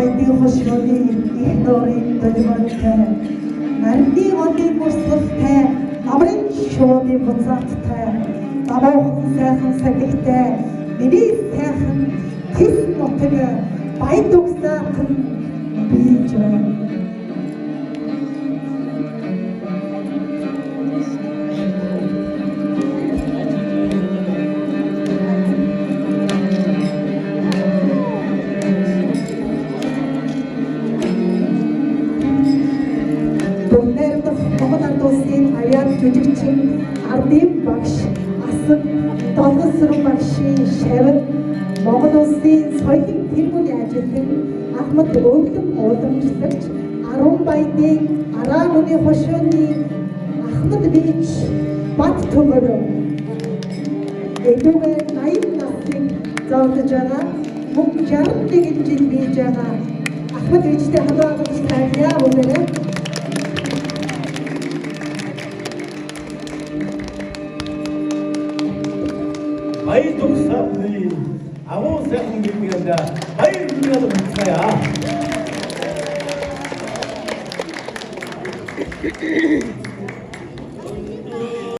баядын хошгооны их дорын долгиоттай нарны голын буслагтай намрын шууны буцааттай намайхан сайхан сагигтай миний сайхан тэс нутаг баяд угсаахан бийж байна. Жүжигчин ардын багш асад долгос сүрэн багшийн шавд Монгол улсын соёлын тэргүүний ажилтан Ахмад өвлөн уламжлагч 10 баядын араа хүний хошооны Ахмад бийч бат төмөр эдгээр 80 насныг зовлож байгаа мөн 61 жил бийж байгаа Ахмад бийчтэй хамаагүй тайлбар өгөөрэй. баяд угсааны агуу сайхан гэрмэнд баяр хүрээд байна.